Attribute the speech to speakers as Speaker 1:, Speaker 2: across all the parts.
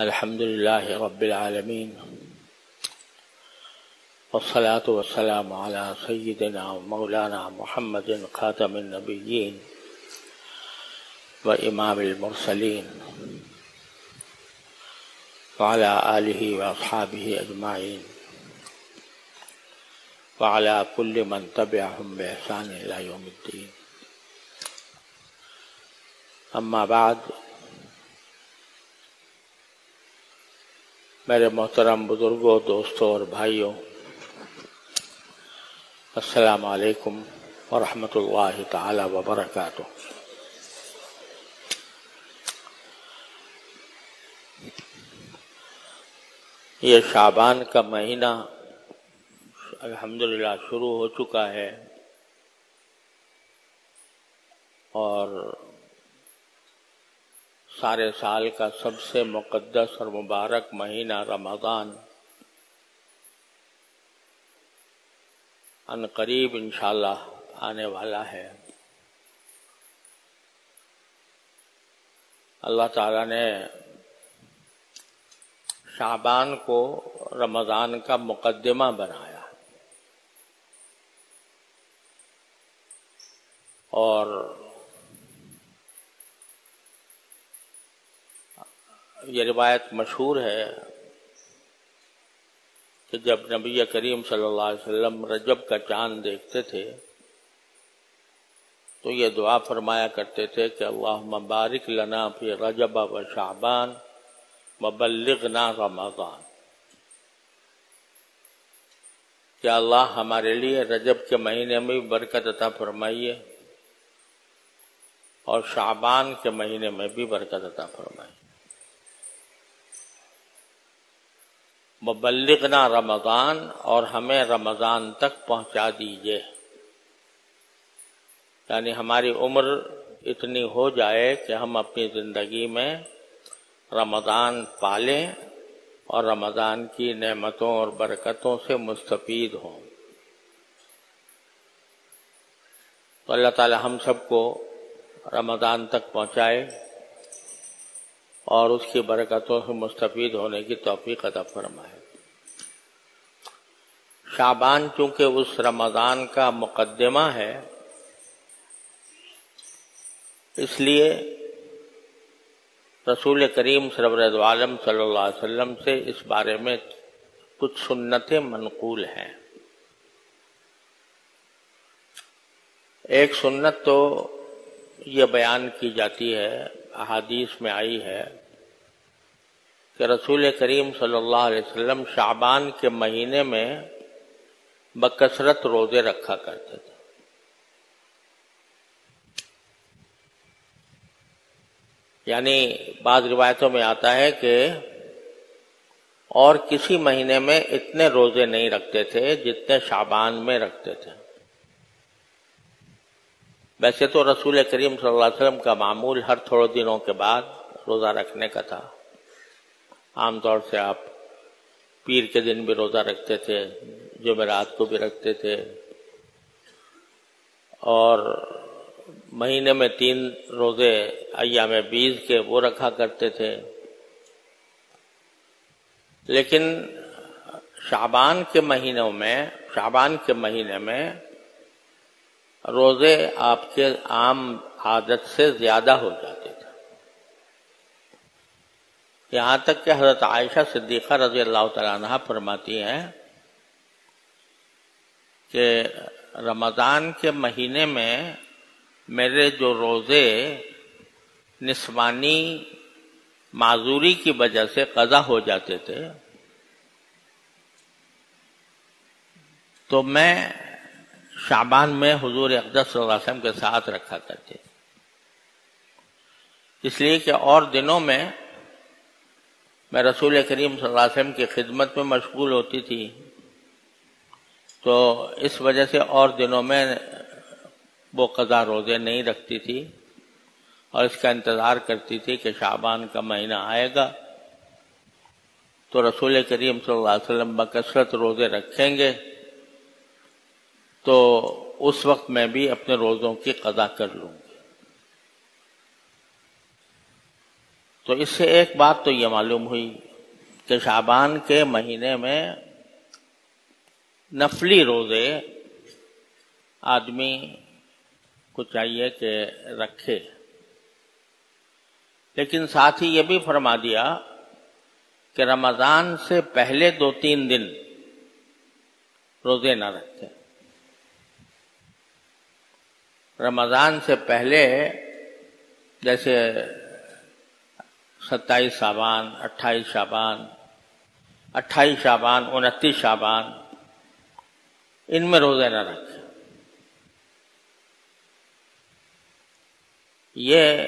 Speaker 1: الحمد لله رب العالمين والصلاة والسلام على سيدنا ومولانا محمد خاتم النبيين وإمام المرسلين وعلى آله وأصحابه أجمعين وعلى كل من تبعهم بإحسان إلى يوم الدين. أما بعد، میرے محترم بزرگوں، دوستوں اور بھائیوں، السلام علیکم ورحمۃ اللہ تعالی وبرکاتہ۔ یہ شعبان کا مہینہ الحمدللہ شروع ہو چکا ہے اور سارے سال کا سب سے مقدس اور مبارک مہینہ رمضان ان قریب انشاءاللہ آنے والا ہے۔ اللہ تعالیٰ نے شعبان کو رمضان کا مقدمہ بنایا اور یہ روایت مشہور ہے کہ جب نبی کریم صلی اللہ علیہ وسلم رجب کا چاند دیکھتے تھے تو یہ دعا فرمایا کرتے تھے کہ اللہم بارک لنا فی رجب و شعبان وبلغنا رمضان، کہ اللہ ہمارے لیے رجب کے مہینے میں بھی برکت عطا فرمائیے اور شعبان کے مہینے میں بھی برکت عطا فرمائیے۔ مبلغنا رمضان، اور ہمیں رمضان تک پہنچا دیجئے، یعنی ہماری عمر اتنی ہو جائے کہ ہم اپنی زندگی میں رمضان پالیں اور رمضان کی نعمتوں اور برکتوں سے مستفید ہوں۔ تو اللہ تعالی ہم سب کو رمضان تک پہنچائے اور اس کی برکتوں سے مستفید ہونے کی توفیق عطا فرمائے۔ شعبان چونکہ اس رمضان کا مقدمہ ہے، اس لیے رسول کریم سرور دو عالم صلی اللہ علیہ وسلم سے اس بارے میں کچھ سنتیں منقول ہیں۔ ایک سنت تو یہ بیان کی جاتی ہے، احادیث میں آئی ہے کہ رسول کریم صلی اللہ علیہ وسلم شعبان کے مہینے میں بکثرت روزے رکھا کرتے تھے۔ یعنی بعض روایتوں میں آتا ہے کہ اور کسی مہینے میں اتنے روزے نہیں رکھتے تھے جتنے شعبان میں رکھتے تھے۔ ویسے تو رسول کریم صلی اللہ علیہ وسلم کا معمول ہر تھوڑے دنوں کے بعد روزہ رکھنے کا تھا۔ عام طور سے آپ پیر کے دن بھی روزہ رکھتے تھے، جمعرات کو بھی رکھتے تھے، اور مہینے میں 3 روزے ایام بیض کے وہ رکھا کرتے تھے۔ لیکن شعبان کے مہینے میں روزے آپ کے عام عادت سے زیادہ ہو جاتے تھے، یہاں تک کہ حضرت عائشہ صدیقہ رضی اللہ تعالیٰ عنہ فرماتی ہیں کہ رمضان کے مہینے میں میرے جو روزے نسوانی معذوری کی وجہ سے قضا ہو جاتے تھے تو میں شعبان میں حضور اقدس صلی اللہ علیہ وسلم کے ساتھ رکھا کرتے تھے، اس لیے کہ اور دنوں میں میں رسول کریم صلی اللہ علیہ وسلم کی خدمت میں مشغول ہوتی تھی، تو اس وجہ سے اور دنوں میں وہ قضا روزے نہیں رکھتی تھی اور اس کا انتظار کرتی تھی کہ شعبان کا مہینہ آئے گا تو رسول کریم صلی اللہ علیہ وسلم بکثرت روزے رکھیں گے تو اس وقت میں بھی اپنے روزوں کی قضا کر لوں گی۔ تو اس سے ایک بات تو یہ معلوم ہوئی کہ شعبان کے مہینے میں نفلی روزے آدمی کو چاہیے کہ رکھے، لیکن ساتھ ہی یہ بھی فرما دیا کہ رمضان سے پہلے 2-3 دن روزے نہ رکھے۔ رمضان سے پہلے جیسے 27 شعبان، 28 شعبان، 28 شعبان، 29 شعبان، ان میں روزے نہ رکھے۔ یہ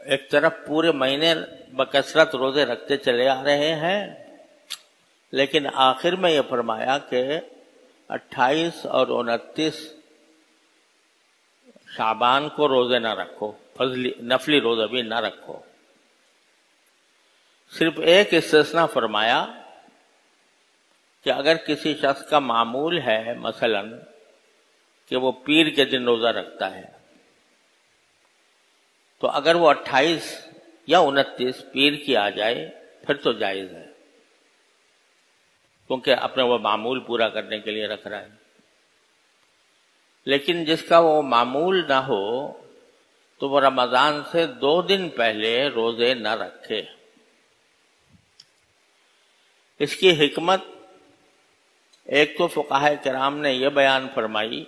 Speaker 1: ایک طرف پورے مہینے بکثرت روزے رکھتے چلے آ رہے ہیں، لیکن آخر میں یہ فرمایا کہ 28 اور 29 شعبان کو روزے نہ رکھو، نفلی روزے بھی نہ رکھو۔ صرف ایک استثناء فرمایا کہ اگر کسی شخص کا معمول ہے مثلا کہ وہ پیر کے دن روزہ رکھتا ہے، تو اگر وہ 28 یا 29 پیر کی آ جائے پھر تو جائز ہے، کیونکہ اپنے وہ معمول پورا کرنے کے لیے رکھ رہا ہے۔ لیکن جس کا وہ معمول نہ ہو تو وہ رمضان سے 2 دن پہلے روزے نہ رکھے۔ اس کی حکمت ایک تو فقہاء کرام نے یہ بیان فرمائی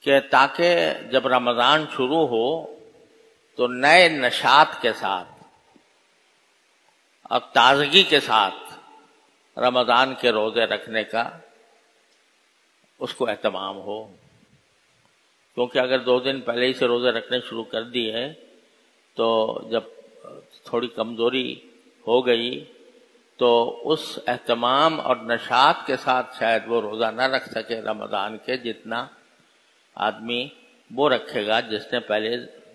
Speaker 1: کہ تاکہ جب رمضان شروع ہو تو نئے نشاط کے ساتھ اور تازگی کے ساتھ رمضان کے روزے رکھنے کا اس کو اہتمام ہو، کیونکہ اگر 2 دن پہلے ہی سے روزے رکھنے شروع کر دیے تو جب تھوڑی کمزوری ہو گئی تو اس اہتمام اور نشاط کے ساتھ شاید وہ روزہ نہ رکھ سکے رمضان کے، جتنا آدمی وہ رکھے گا جس نے پہلے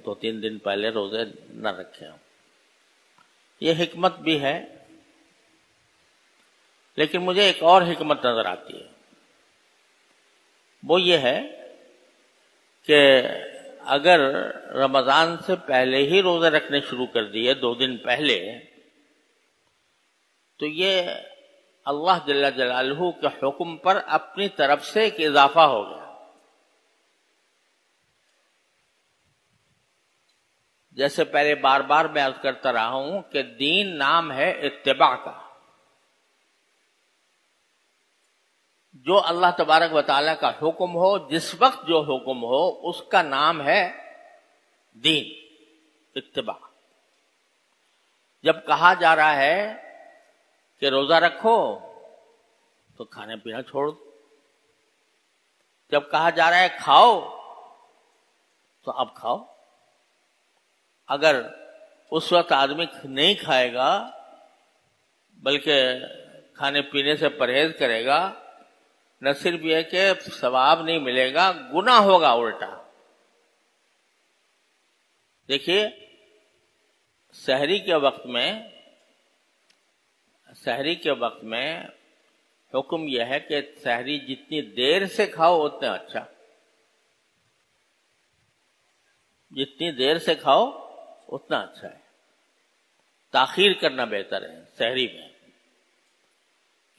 Speaker 1: 2-3 دن پہلے روزے نہ رکھے ہوں۔ یہ حکمت بھی ہے، لیکن مجھے ایک اور حکمت نظر آتی ہے، وہ یہ ہے کہ اگر رمضان سے پہلے ہی روزے رکھنے شروع کر دیے 2 دن پہلے، تو یہ اللہ جل جلالہ کے حکم پر اپنی طرف سے ایک اضافہ ہو گیا۔ جیسے پہلے بار بار میں عرض کرتا رہا ہوں کہ دین نام ہے اتباع کا، جو اللہ تبارک و تعالیٰ کا حکم ہو، جس وقت جو حکم ہو، اس کا نام ہے دین، اتباع۔ جب کہا جا رہا ہے کہ روزہ رکھو تو کھانے پینا چھوڑ دو، جب کہا جا رہا ہے کھاؤ تو اب کھاؤ۔ اگر اس وقت آدمی نہیں کھائے گا بلکہ کھانے پینے سے پرہیز کرے گا، نہ صرف یہ کہ ثواب نہیں ملے گا، گناہ ہوگا الٹا۔ دیکھیے سحری کے وقت میں حکم یہ ہے کہ سحری جتنی دیر سے کھاؤ اتنا اچھا، جتنی دیر سے کھاؤ اتنا اچھا ہے، تاخیر کرنا بہتر ہے سحری میں۔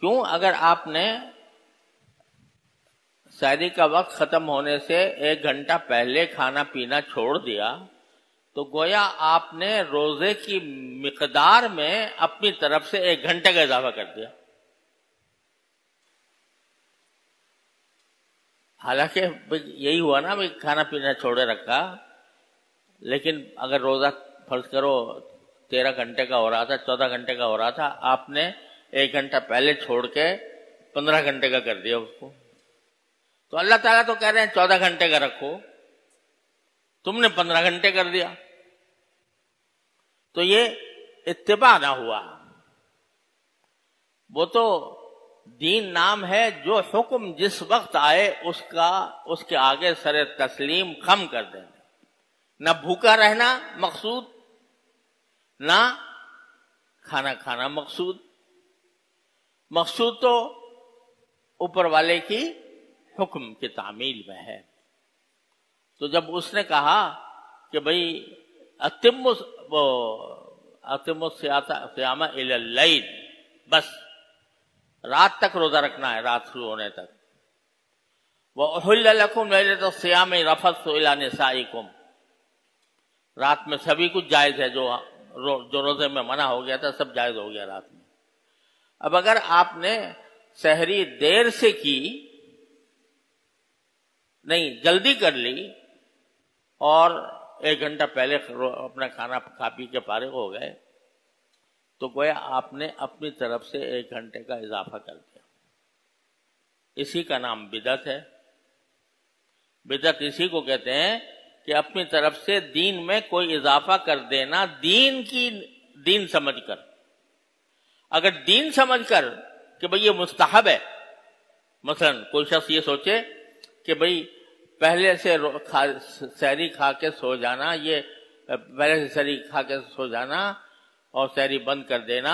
Speaker 1: کیوں؟ اگر آپ نے سحری کا وقت ختم ہونے سے 1 گھنٹہ پہلے کھانا پینا چھوڑ دیا تو گویا آپ نے روزے کی مقدار میں اپنی طرف سے 1 گھنٹے کا اضافہ کر دیا۔ حالانکہ یہی ہوا نا، بھائی کھانا پینا چھوڑے رکھا، لیکن اگر روزہ فرض کرو 13 گھنٹے کا ہو رہا تھا، 14 گھنٹے کا ہو رہا تھا، آپ نے 1 گھنٹہ پہلے چھوڑ کے 15 گھنٹے کا کر دیا اس کو، تو اللہ تعالیٰ تو کہہ رہے ہیں 14 گھنٹے کا رکھو، تم نے 15 گھنٹے کر دیا، تو یہ اتباع نہ ہوا۔ وہ تو دین نام ہے، جو حکم جس وقت آئے اس کے آگے سر تسلیم خم کر دینا، نہ بھوکا رہنا مقصود، نہ کھانا کھانا مقصود تو اوپر والے کی حکم کی تعمیل میں ہے۔ تو جب اس نے کہا کہ بھئی اتم صیام الی اللیل، بس رات تک روزہ رکھنا ہے، رات شروع ہونے تک. وَأُحِلَّ لَكُمْ لَيْلَةَ الصِّيَامِ الرَّفَثُ إِلَىٰ نِسَائِكُمْ، رات میں سبھی کچھ جائز ہے، جو روزے میں منع ہو گیا تھا سب جائز ہو گیا رات میں. اب اگر آپ نے سحری دیر سے کی، نہیں جلدی کر لی اور 1 گھنٹہ پہلے اپنا کھانا کھا پی کے فارغ ہو گئے، تو گویا آپ نے اپنی طرف سے 1 گھنٹے کا اضافہ کر دیا. اسی کا نام بدعت ہے. بدعت اسی کو کہتے ہیں کہ اپنی طرف سے دین میں کوئی اضافہ کر دینا، دین سمجھ کر. اگر دین سمجھ کر کہ بھئی یہ مستحب ہے، مثلا کوئی شخص یہ سوچے کہ بھئی پہلے سے سحری کھا کے سو جانا، پہلے سے سحری کھا کے سو جانا اور سحری بند کر دینا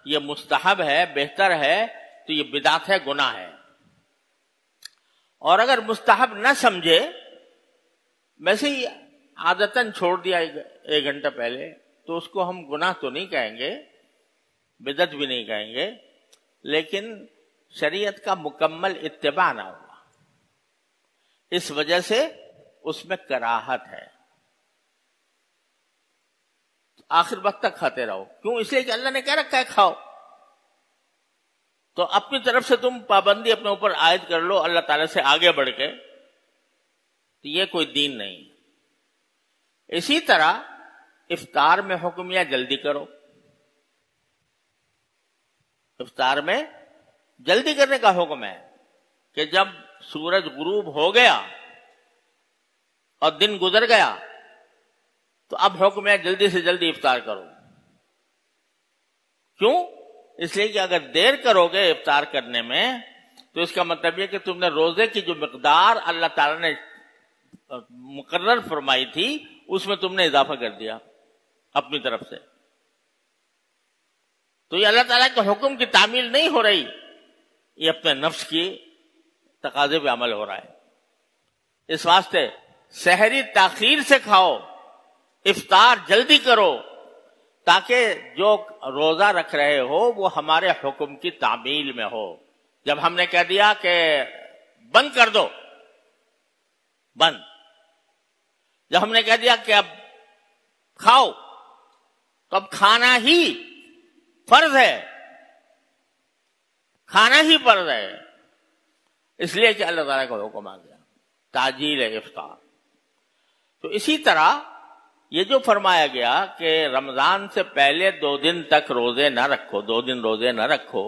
Speaker 1: یہ مستحب ہے، بہتر ہے، تو یہ بدعت ہے، گناہ ہے. اور اگر مستحب نہ سمجھے، ویسے ہی عادتاً چھوڑ دیا 1 گھنٹہ پہلے، تو اس کو ہم گناہ تو نہیں کہیں گے، بدعت بھی نہیں کہیں گے، لیکن شریعت کا مکمل اتباع نہ ہوا، اس وجہ سے اس میں کراہت ہے. آخر وقت تک کھاتے رہو، کیوں؟ اس لیے کہ اللہ نے کہہ رکھا ہے کھاؤ. تو اپنی طرف سے تم پابندی اپنے اوپر عائد کر لو اللہ تعالی سے آگے بڑھ کے، تو یہ کوئی دین نہیں. اسی طرح افطار میں حکم یا جلدی کرو. افطار میں جلدی کرنے کا حکم ہے کہ جب سورج غروب ہو گیا اور دن گزر گیا تو اب حکم ہے جلدی سے جلدی افطار کرو. کیوں؟ اس لیے کہ اگر دیر کرو گے افطار کرنے میں تو اس کا مطلب یہ کہ تم نے روزے کی جو مقدار اللہ تعالی نے مقرر فرمائی تھی اس میں تم نے اضافہ کر دیا اپنی طرف سے. تو یہ اللہ تعالیٰ کے حکم کی تعمیل نہیں ہو رہی، یہ اپنے نفس کی تقاضے پہ عمل ہو رہا ہے. اس واسطے سحری تاخیر سے کھاؤ، افطار جلدی کرو، تاکہ جو روزہ رکھ رہے ہو وہ ہمارے حکم کی تعمیل میں ہو. جب ہم نے کہہ دیا کہ بند کر دو، بند. جب ہم نے کہہ دیا کہ اب کھاؤ، تو اب کھانا ہی فرض ہے، کھانا ہی فرض ہے. اس لیے کہ اللہ تعالیٰ کا حکم آ گیا تاجیل افطار. تو اسی طرح یہ جو فرمایا گیا کہ رمضان سے پہلے 2 دن تک روزے نہ رکھو، 2 دن روزے نہ رکھو،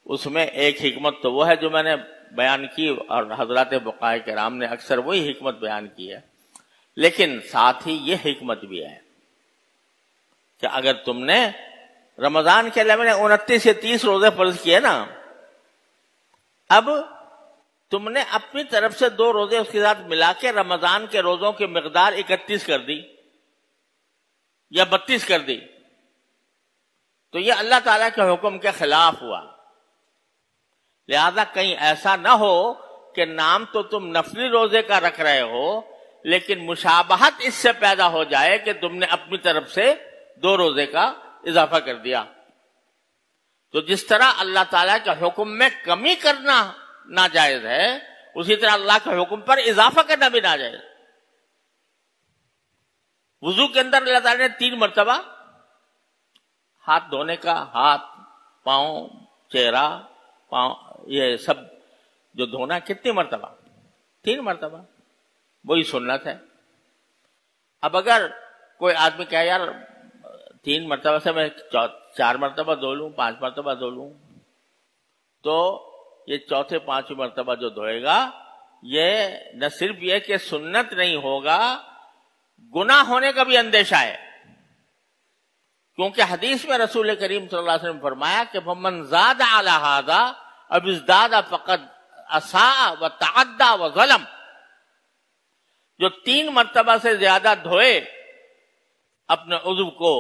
Speaker 1: اس میں ایک حکمت تو وہ ہے جو میں نے بیان کی اور حضرات فقہاء کرام نے اکثر وہی حکمت بیان کی ہے، لیکن ساتھ ہی یہ حکمت بھی ہے کہ اگر تم نے رمضان کے علاوہ 29 سے 30 روزے فرض کیے نا، اب تم نے اپنی طرف سے 2 روزے اس کے ساتھ ملا کے رمضان کے روزوں کی مقدار 31 کر دی یا 32 کر دی، تو یہ اللہ تعالیٰ کے حکم کے خلاف ہوا. لہذا کہیں ایسا نہ ہو کہ نام تو تم نفلی روزے کا رکھ رہے ہو لیکن مشابہت اس سے پیدا ہو جائے کہ تم نے اپنی طرف سے 2 روزے کا اضافہ کر دیا. تو جس طرح اللہ تعالیٰ کے حکم میں کمی کرنا ناجائز ہے، اسی طرح اللہ کے حکم پر اضافہ کرنا بھی ناجائز. وضو کے اندر اللہ تعالیٰ نے 3 مرتبہ ہاتھ دھونے کا، ہاتھ، پاؤں، چہرہ، پاؤں، یہ سب جو دھونا، کتنی مرتبہ؟ 3 مرتبہ. وہی سنت ہے. اب اگر کوئی آدمی کہے یار 3 مرتبہ سے میں 4 مرتبہ دھو لوں، 5 مرتبہ دھو لوں، تو یہ چوتھے 5ویں مرتبہ جو دھوئے گا یہ نہ صرف یہ کہ سنت نہیں ہوگا، گناہ ہونے کا بھی اندیشہ ہے. کیونکہ حدیث میں رسول کریم صلی اللہ علیہ وسلم فرمایا کہ فَمَنْ زَادَ عَلَى هَذَا اب ازداد فقد اساء وتعدى وظلم. جو 3 مرتبہ سے زیادہ دھوئے اپنے عضو کو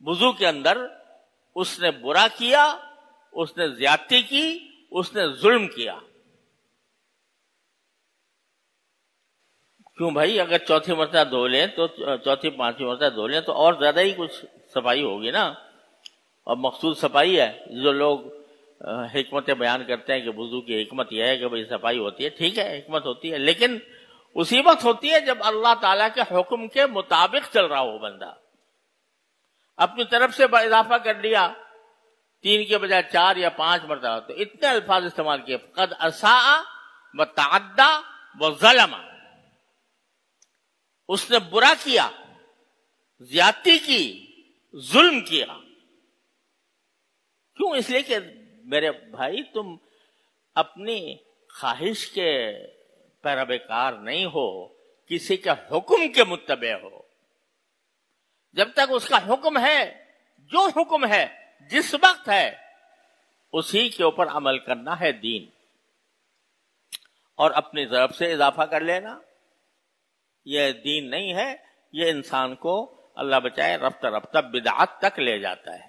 Speaker 1: وضو کے اندر، اس نے برا کیا، اس نے زیادتی کی، اس نے ظلم کیا. کیوں بھائی، اگر چوتھی مرتبہ دھو لیں تو چوتھی پانچویں مرتبہ دھو لیں تو اور زیادہ ہی کچھ صفائی ہوگی نا. اور مخصوص صفائی ہے. جو لوگ حکمتیں بیان کرتے ہیں کہ وضو کی حکمت یہ ہے کہ بھائی صفائی ہوتی ہے، ٹھیک ہے حکمت ہوتی ہے، لیکن اسی وقت ہوتی ہے جب اللہ تعالیٰ کے حکم کے مطابق چل رہا ہو بندہ. اپنی طرف سے اضافہ کر لیا 3 کے بجائے 4 یا 5 مرتبہ، تو اتنے الفاظ استعمال کیے، قد اساء و تعدی و ظلم، اس نے برا کیا، زیادتی کی، ظلم کیا. کیوں؟ اس لیے کہ میرے بھائی تم اپنی خواہش کے پیروکار نہیں ہو، کسی کے حکم کے متبع ہو. جب تک اس کا حکم ہے، جو حکم ہے جس وقت ہے، اسی کے اوپر عمل کرنا ہے دین. اور اپنی طرف سے اضافہ کر لینا یہ دین نہیں ہے. یہ انسان کو اللہ بچائے رفتہ رفتہ بدعت تک لے جاتا ہے.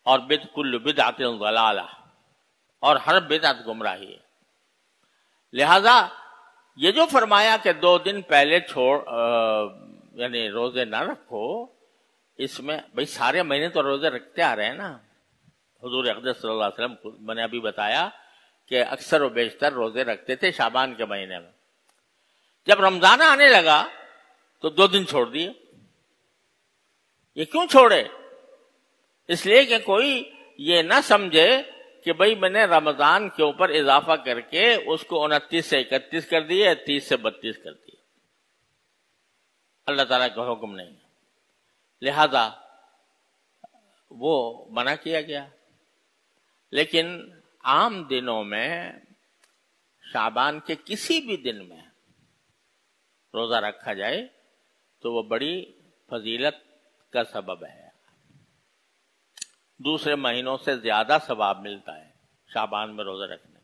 Speaker 1: اور کل بدعت ضلالہ، اور ہر بدعت گمراہی ہے. لہذا یہ جو فرمایا کہ 2 دن پہلے یعنی روزے نہ رکھو، اس میں بھئی سارے مہینے تو روزے رکھتے آ رہے ہیں نا. حضور اقدس صلی اللہ علیہ وسلم میں نے ابھی بتایا کہ اکثر و بیشتر روزے رکھتے تھے شعبان کے مہینے میں. جب رمضان آنے لگا تو 2 دن چھوڑ دیے. یہ کیوں چھوڑے؟ اس لیے کہ کوئی یہ نہ سمجھے کہ بھئی میں نے رمضان کے اوپر اضافہ کر کے اس کو 29 سے 31 کر دیے، 30 سے 32 کر دیے. اللہ تعالیٰ کا حکم نہیں، لہذا وہ منع کیا گیا. لیکن عام دنوں میں شعبان کے کسی بھی دن میں روزہ رکھا جائے تو وہ بڑی فضیلت کا سبب ہے. دوسرے مہینوں سے زیادہ ثواب ملتا ہے شعبان میں روزہ رکھنے،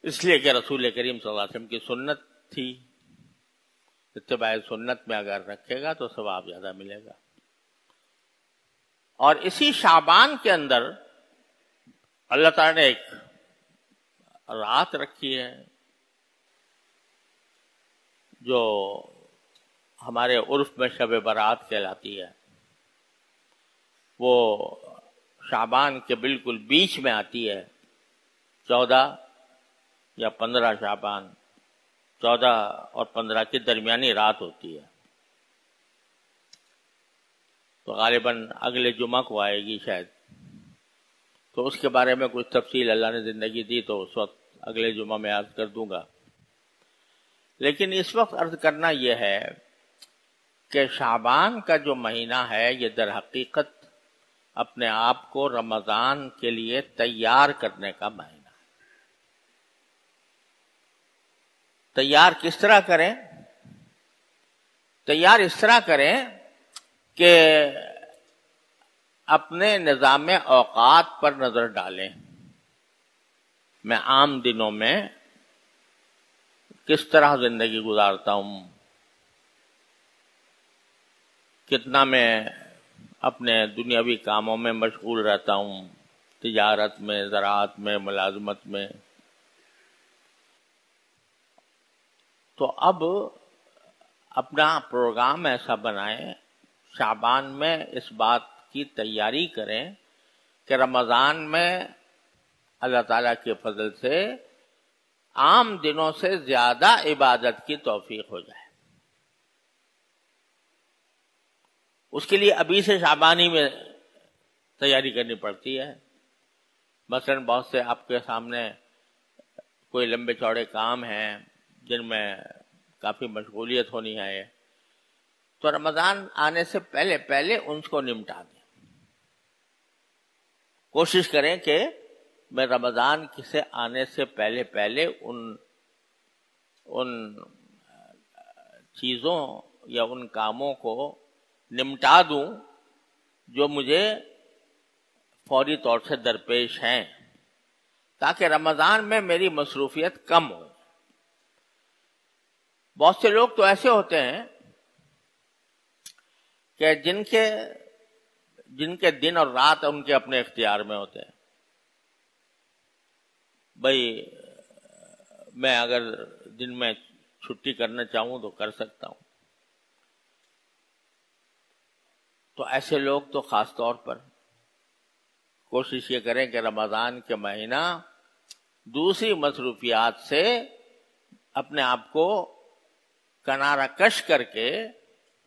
Speaker 1: اس لیے کہ رسول کریم صلی اللہ علیہ وسلم کی سنت تھی. اتباع سنت میں اگر رکھے گا تو ثواب زیادہ ملے گا. اور اسی شعبان کے اندر اللہ تعالیٰ نے ایک رات رکھی ہے جو ہمارے عرف میں شب برات کہلاتی ہے. وہ شعبان کے بالکل بیچ میں آتی ہے، 14 یا 15 شعبان، 14 اور 15 کی درمیانی رات ہوتی ہے. تو غالباً اگلے جمعہ کو آئے گی شاید. تو اس کے بارے میں کچھ تفصیل اللہ نے زندگی دی تو اس وقت اگلے جمعہ میں عرض کر دوں گا. لیکن اس وقت عرض کرنا یہ ہے کہ شعبان کا جو مہینہ ہے یہ در حقیقت اپنے آپ کو رمضان کے لیے تیار کرنے کا مہینہ ہے. تیار کس طرح کریں؟ تیار اس طرح کریں کہ اپنے نظام اوقات پر نظر ڈالیں. میں عام دنوں میں کس طرح زندگی گزارتا ہوں، کتنا میں اپنے دنیاوی کاموں میں مشغول رہتا ہوں، تجارت میں، زراعت میں، ملازمت میں. تو اب اپنا پروگرام ایسا بنائیں، شعبان میں اس بات کی تیاری کریں کہ رمضان میں اللہ تعالیٰ کے فضل سے عام دنوں سے زیادہ عبادت کی توفیق ہو جائے. اس کے لیے ابھی سے شعبان ہی میں تیاری کرنی پڑتی ہے. مثلا بہت سے آپ کے سامنے کوئی لمبے چوڑے کام ہیں جن میں کافی مشغولیت ہونی ہے، تو رمضان آنے سے پہلے پہلے ان کو نمٹا دیں. کوشش کریں کہ میں رمضان سے آنے سے پہلے پہلے ان چیزوں یا ان کاموں کو نمٹا دوں جو مجھے فوری طور سے درپیش ہیں، تاکہ رمضان میں میری مصروفیت کم ہو. بہت سے لوگ تو ایسے ہوتے ہیں کہ جن کے دن اور رات ان کے اپنے اختیار میں ہوتے ہیں. بھئی میں اگر دن میں چھٹی کرنا چاہوں تو کر سکتا ہوں. تو ایسے لوگ تو خاص طور پر کوشش یہ کریں کہ رمضان کے مہینہ دوسری مصروفیات سے اپنے آپ کو کنارہ کش کر کے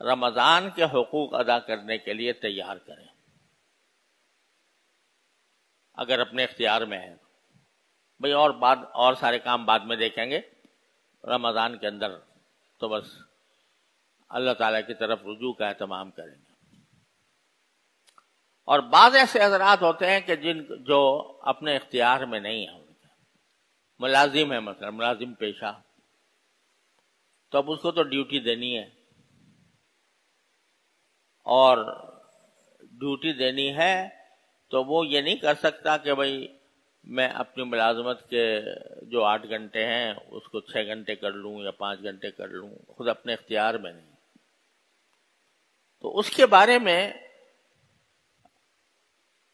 Speaker 1: رمضان کے حقوق ادا کرنے کے لیے تیار کریں، اگر اپنے اختیار میں ہے. بھئی اور سارے کام بعد میں دیکھیں گے، رمضان کے اندر تو بس اللہ تعالیٰ کی طرف رجوع کا اہتمام کریں گے. اور بعض ایسے حضرات ہوتے ہیں کہ جو اپنے اختیار میں نہیں ہیں، ملازم ہے، مثلا ملازم پیشہ، تو اب اس کو تو ڈیوٹی دینی ہے، اور ڈیوٹی دینی ہے تو وہ یہ نہیں کر سکتا کہ بھئی میں اپنی ملازمت کے جو 8 گھنٹے ہیں اس کو 6 گھنٹے کر لوں یا 5 گھنٹے کر لوں، خود اپنے اختیار میں نہیں. تو اس کے بارے میں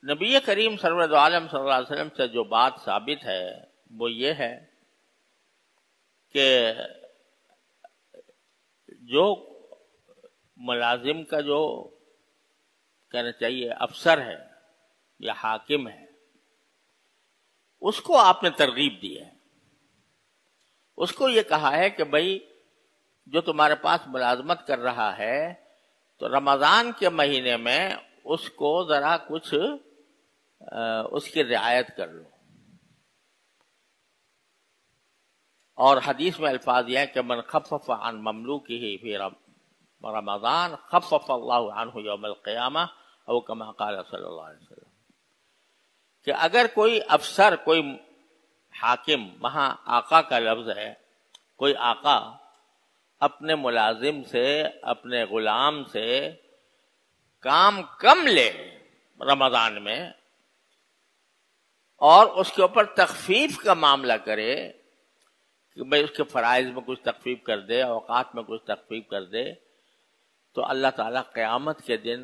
Speaker 1: نبی کریم سرور عالم صلی اللہ علیہ وسلم سے جو بات ثابت ہے وہ یہ ہے کہ جو ملازم کا جو کہنا چاہیے افسر ہے یا حاکم ہے، اس کو آپ نے ترغیب دی ہے. اس کو یہ کہا ہے کہ بھئی جو تمہارے پاس ملازمت کر رہا ہے تو رمضان کے مہینے میں اس کو ذرا کچھ اس کی رعایت کر لو. اور حدیث میں الفاظ یہ ہے کہ من خفف عن مملوکہ فی رمضان خفف اللہ عنہ یوم القیامہ او کما قال صلی اللہ علیہ وسلم، کہ اگر کوئی افسر، کوئی حاکم، وہاں آقا کا لفظ ہے، کوئی آقا اپنے ملازم سے، اپنے غلام سے کام کم لے رمضان میں اور اس کے اوپر تخفیف کا معاملہ کرے کہ بھئی اس کے فرائض میں کچھ تخفیف کر دے، اوقات میں کچھ تخفیف کر دے، تو اللہ تعالیٰ قیامت کے دن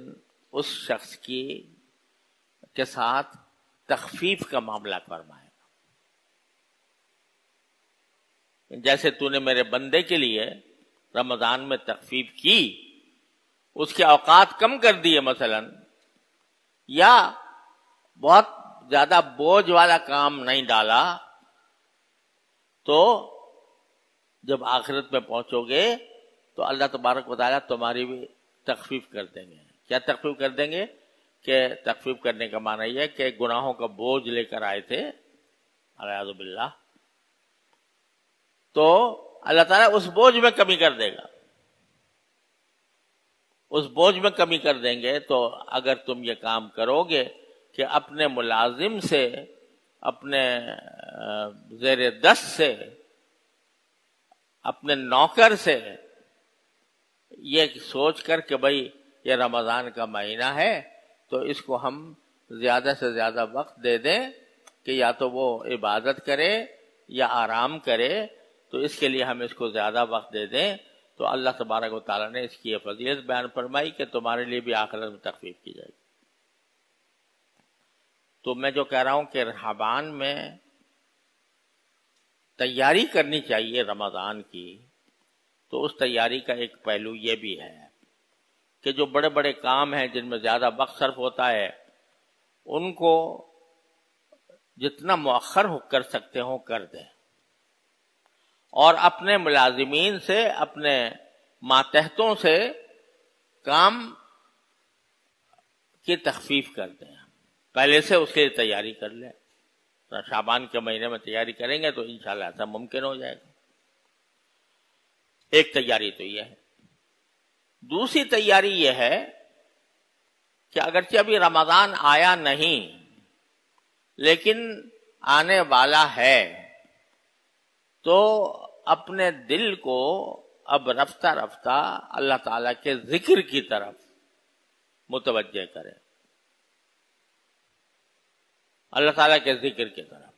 Speaker 1: اس شخص کے ساتھ تخفیف کا معاملہ فرمائے گا. جیسے تو نے میرے بندے کے لیے رمضان میں تخفیف کی، اس کے اوقات کم کر دیے مثلا، یا بہت زیادہ بوجھ والا کام نہیں ڈالا، تو جب آخرت میں پہنچو گے تو اللہ تبارک و تعالیٰ تمہاری بھی تخفیف کر دیں گے. کیا تخفیف کر دیں گے؟ کہ تخفیف کرنے کا معنی یہ ہے کہ گناہوں کا بوجھ لے کر آئے تھے اعوذ باللہ، تو اللہ تعالیٰ اس بوجھ میں کمی کر دے گا. اس بوجھ میں کمی کر دیں گے. تو اگر تم یہ کام کرو گے کہ اپنے ملازم سے، اپنے زیر دست سے، اپنے نوکر سے یہ سوچ کر کہ بھئی یہ رمضان کا مہینہ ہے تو اس کو ہم زیادہ سے زیادہ وقت دے دیں کہ یا تو وہ عبادت کرے یا آرام کرے، تو اس کے لیے ہم اس کو زیادہ وقت دے دیں، تو اللہ تبارک و تعالیٰ نے اس کی یہ فضیلت بیان فرمائی کہ تمہارے لیے بھی آخرت میں تخفیف کی جائے گی. تو میں جو کہہ رہا ہوں کہ شعبان میں تیاری کرنی چاہیے رمضان کی، تو اس تیاری کا ایک پہلو یہ بھی ہے کہ جو بڑے بڑے کام ہیں جن میں زیادہ وقت صرف ہوتا ہے، ان کو جتنا مؤخر کر سکتے ہوں کر دیں، اور اپنے ملازمین سے، اپنے ماتحتوں سے کام کی تخفیف کر دیں، پہلے سے اس کی تیاری کر لیں. شعبان کے مہینے میں تیاری کریں گے تو انشاءاللہ ایسا ممکن ہو جائے گا. ایک تیاری تو یہ ہے. دوسری تیاری یہ ہے کہ اگرچہ ابھی رمضان آیا نہیں لیکن آنے والا ہے، تو اپنے دل کو اب رفتہ رفتہ اللہ تعالیٰ کے ذکر کی طرف متوجہ کرے، اللہ تعالیٰ کے ذکر کی طرف.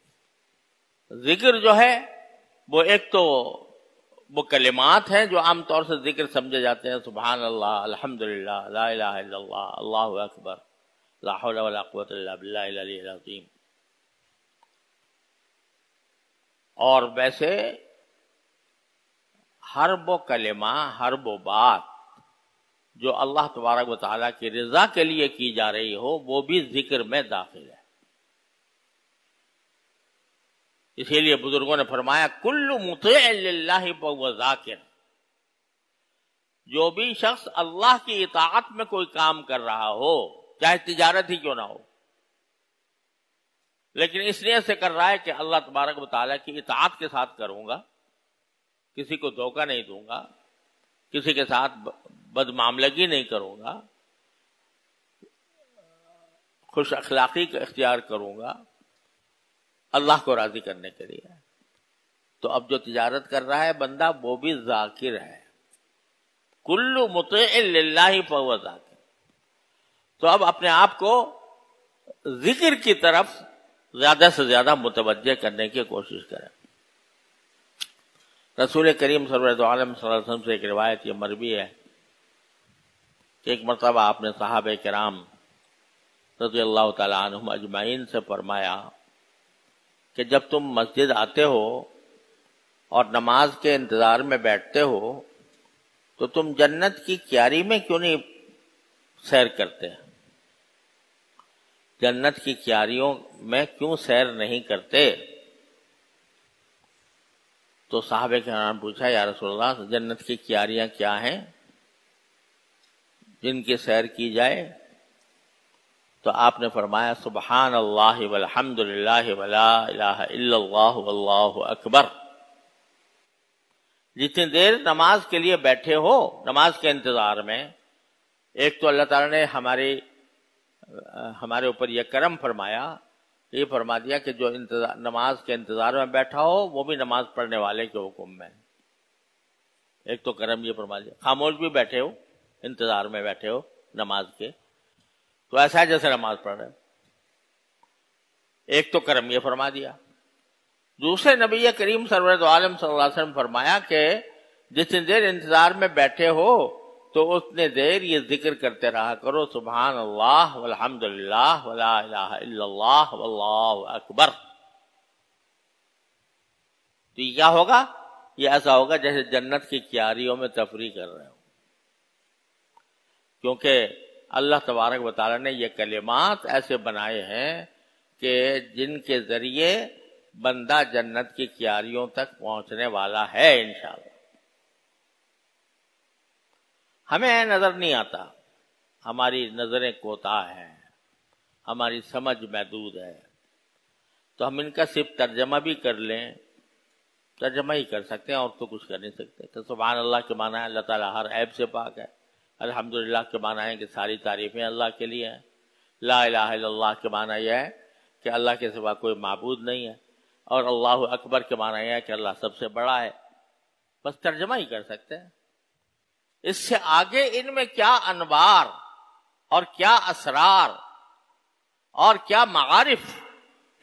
Speaker 1: ذکر جو ہے وہ ایک تو وہ کلمات ہیں جو عام طور سے ذکر سمجھے جاتے ہیں، سبحان اللہ، الحمدللہ، لا الہ الا اللہ، اللہ اکبر، لا حول ولا قوة الا باللہ العلی العظیم. اور ویسے ہر وہ کلمہ، ہر وہ بات جو اللہ تبارک و تعالیٰ کی رضا کے لیے کی جا رہی ہو وہ بھی ذکر میں داخل ہے۔ اسی لیے بزرگوں نے فرمایا کل مطیع للہ فہو ذاکر، جو بھی شخص اللہ کی اطاعت میں کوئی کام کر رہا ہو، چاہے تجارت ہی کیوں نہ ہو، لیکن اس لیے سے کر رہا ہے کہ اللہ تبارک و تعالیٰ کی اطاعت کے ساتھ کروں گا، کسی کو دھوکہ نہیں دوں گا، کسی کے ساتھ بدمعاملگی نہیں کروں گا، خوش اخلاقی کا اختیار کروں گا اللہ کو راضی کرنے کے لیے، تو اب جو تجارت کر رہا ہے بندہ وہ بھی ذاکر ہے۔ کل مطیع للہ فہو ذاکر۔ تو اب اپنے آپ کو ذکر کی طرف زیادہ سے زیادہ متوجہ کرنے کی کوشش کریں۔ رسول کریم سرور دو عالم صلی اللہ علیہ وسلم سے ایک روایت یہ مروی ہے کہ ایک مرتبہ آپ نے صحابہ کرام رضی اللہ تعالی عنہم اجمعین سے فرمایا کہ جب تم مسجد آتے ہو اور نماز کے انتظار میں بیٹھتے ہو تو تم جنت کی کیاری میں کیوں نہیں سیر کرتے؟ جنت کی کیاریوں میں کیوں سیر نہیں کرتے؟ تو صحابہ کرام نے پوچھا یا رسول اللہ جنت کی کیاریاں کیا ہیں جن کی سیر کی جائے؟ تو آپ نے فرمایا سبحان اللہ والحمد للہ ولا الہ الا اللہ واللہ اکبر۔ جتنی دیر نماز کے لیے بیٹھے ہو، نماز کے انتظار میں، ایک تو اللہ تعالیٰ نے ہمارے اوپر یہ کرم فرمایا، یہ فرما دیا کہ جو نماز کے انتظار میں بیٹھا ہو وہ بھی نماز پڑھنے والے کے حکم میں۔ ایک تو کرم یہ فرما دیا، خاموش بھی بیٹھے ہو، انتظار میں بیٹھے ہو نماز کے، تو ایسا ہے جیسے نماز پڑھ رہے ہو۔ ایک تو کرم یہ فرما دیا۔ دوسرے نبی کریم سرور دو عالم صلی اللہ علیہ وسلم فرمایا کہ جتنی دیر انتظار میں بیٹھے ہو تو اتنے دیر یہ ذکر کرتے رہا کرو سبحان اللہ والحمد للہ ولا الہ الا اللہ واللہ اکبر۔ تو یہ کیا ہوگا؟ یہ ایسا ہوگا جیسے جنت کی کیاریوں میں تفریح کر رہے ہو، کیونکہ اللہ تبارک و تعالیٰ نے یہ کلمات ایسے بنائے ہیں کہ جن کے ذریعے بندہ جنت کی کیاریوں تک پہنچنے والا ہے انشاءاللہ۔ ہمیں نظر نہیں آتا، ہماری نظریں کوتاہ ہیں، ہماری سمجھ محدود ہے، تو ہم ان کا صرف ترجمہ بھی کر لیں، ترجمہ ہی کر سکتے ہیں اور تو کچھ کر نہیں سکتے۔ تو سبحان اللہ کے معنی ہے اللہ تعالیٰ ہر عیب سے پاک ہے، الحمدللہ کے معنی ہے کہ ساری تعریفیں اللہ کے لیے ہیں، لا الہ الا اللہ کے معنی یہ ہے کہ اللہ کے سوا کوئی معبود نہیں ہے، اور اللہ اکبر کے معنی یہ ہے کہ اللہ سب سے بڑا ہے۔ بس ترجمہ ہی کر سکتے ہیں، اس سے آگے ان میں کیا انوار اور کیا اسرار اور کیا معارف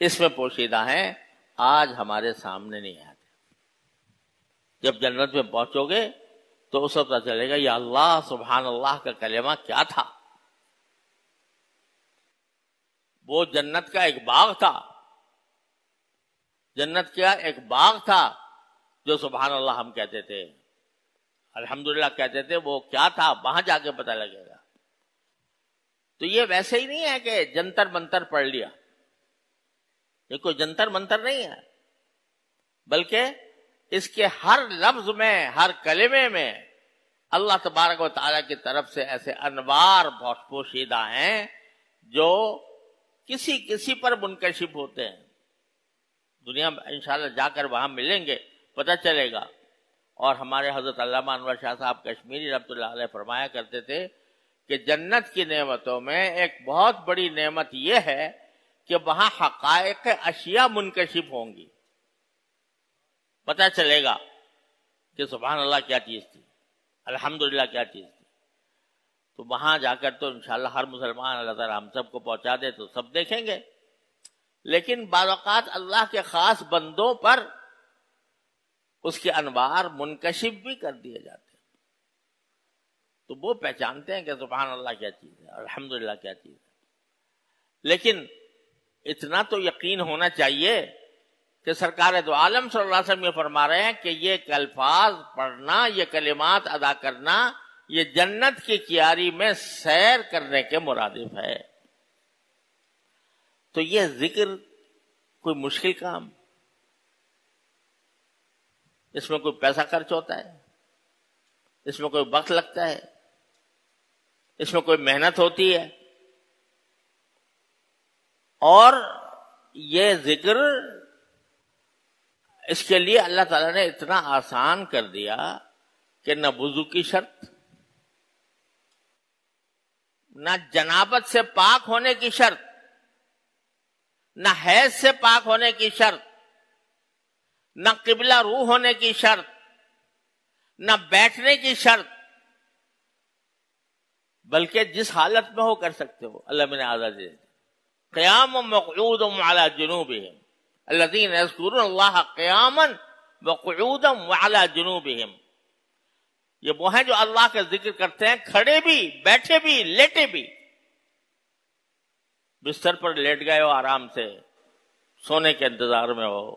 Speaker 1: اس میں پوشیدہ ہیں آج ہمارے سامنے نہیں آتے۔ جب جنت میں پہنچو گے تو اس وقت پتہ چلے گا یا اللہ سبحان اللہ کا کلمہ کیا تھا۔ وہ جنت کا ایک باغ تھا، جنت کا ایک باغ تھا جو سبحان اللہ ہم کہتے تھے، الحمدللہ کہتے تھے، وہ کیا تھا وہاں جا کے پتہ لگے گا۔ تو یہ ویسے ہی نہیں ہے کہ جنتر منتر پڑھ لیا، یہ کوئی جنتر منتر نہیں ہے، بلکہ اس کے ہر لفظ میں، ہر کلمے میں اللہ تبارک و تعالیٰ کی طرف سے ایسے انوار بہت پوشیدہ ہیں جو کسی کسی پر منکشف ہوتے ہیں۔ دنیا میں انشاءاللہ جا کر وہاں ملیں گے، پتہ چلے گا۔ اور ہمارے حضرت علامہ انور شاہ صاحب کشمیری رحمۃ اللہ علیہ فرمایا کرتے تھے کہ جنت کی نعمتوں میں ایک بہت بڑی نعمت یہ ہے کہ وہاں حقائق اشیاء منکشف ہوں گی، پتہ چلے گا کہ سبحان اللہ کیا چیز تھی، الحمدللہ کیا چیز تھی۔ تو وہاں جا کر تو انشاءاللہ ہر مسلمان اللہ تعالیٰ ہم سب کو پہنچا دے تو سب دیکھیں گے، لیکن بعض اوقات اللہ کے خاص بندوں پر اس کے انوار منکشف بھی کر دیے جاتے ہیں، تو وہ پہچانتے ہیں کہ سبحان اللہ کیا چیز ہے، الحمدللہ کیا چیز ہے۔ لیکن اتنا تو یقین ہونا چاہیے کہ سرکار دو عالم صلی اللہ علیہ وسلم یہ فرما رہے ہیں کہ یہ الفاظ پڑھنا، یہ کلمات ادا کرنا، یہ جنت کی کیاری میں سیر کرنے کے مرادف ہے۔ تو یہ ذکر کوئی مشکل کام، اس میں کوئی پیسہ خرچ ہوتا ہے، اس میں کوئی وقت لگتا ہے، اس میں کوئی محنت ہوتی ہے؟ اور یہ ذکر اس کے لیے اللہ تعالیٰ نے اتنا آسان کر دیا کہ نہ وضو کی شرط، نہ جنابت سے پاک ہونے کی شرط، نہ حیض سے پاک ہونے کی شرط، نہ قبلہ روح ہونے کی شرط، نہ بیٹھنے کی شرط، بلکہ جس حالت میں ہو کر سکتے ہو۔ اللہ میں نے آزادی دی، قیام وقعود علی جنوبہم الذین یذکرون اللہ قیاما وقعودا وعلی جنوبہم، یہ وہ ہیں جو اللہ کا ذکر کرتے ہیں کھڑے بھی، بیٹھے بھی، لیٹے بھی۔ بستر پر لیٹ گئے ہو آرام سے، سونے کے انتظار میں ہو،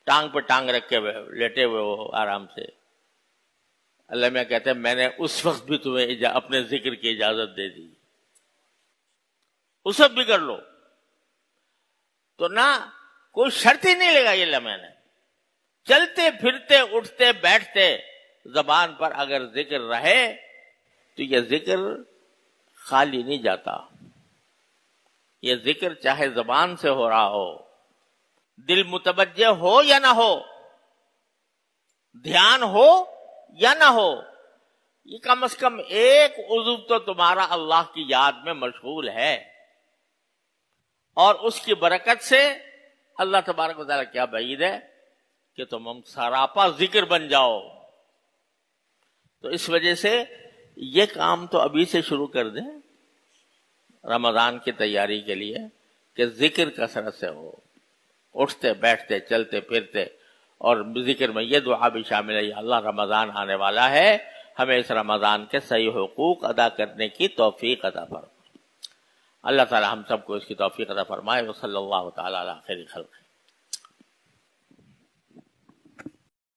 Speaker 1: ٹانگ پہ ٹانگ رکھ کے لیٹے ہوئے ہو آرام سے، اللہ میں کہتے ہیں میں نے اس وقت بھی تمہیں اپنے ذکر کی اجازت دے دی، اس وقت بھی کر لو۔ تو نہ کوئی شرط ہی نہیں لگائی اللہ میں نے، چلتے پھرتے اٹھتے بیٹھتے زبان پر اگر ذکر رہے تو یہ ذکر خالی نہیں جاتا۔ یہ ذکر چاہے زبان سے ہو رہا ہو، دل متوجہ ہو یا نہ ہو، دھیان ہو یا نہ ہو، یہ کم از کم ایک عضو تو تمہارا اللہ کی یاد میں مشغول ہے، اور اس کی برکت سے اللہ تبارک و تعالیٰ کیا بعید ہے کہ تم سراپا ذکر بن جاؤ۔ تو اس وجہ سے یہ کام تو ابھی سے شروع کر دیں رمضان کی تیاری کے لیے کہ ذکر کثرت سے ہو، اٹھتے بیٹھتے چلتے پھرتے، اور ذکر میں یہ دعا بھی شامل ہے، یا اللہ رمضان آنے والا ہے، ہمیں اس رمضان کے صحیح حقوق ادا کرنے کی توفیق عطا فرمائے۔ اللہ تعالی ہم سب کو اس کی توفیق عطا فرمائے۔ وصلی اللہ تعالی علی خیر خلقہ۔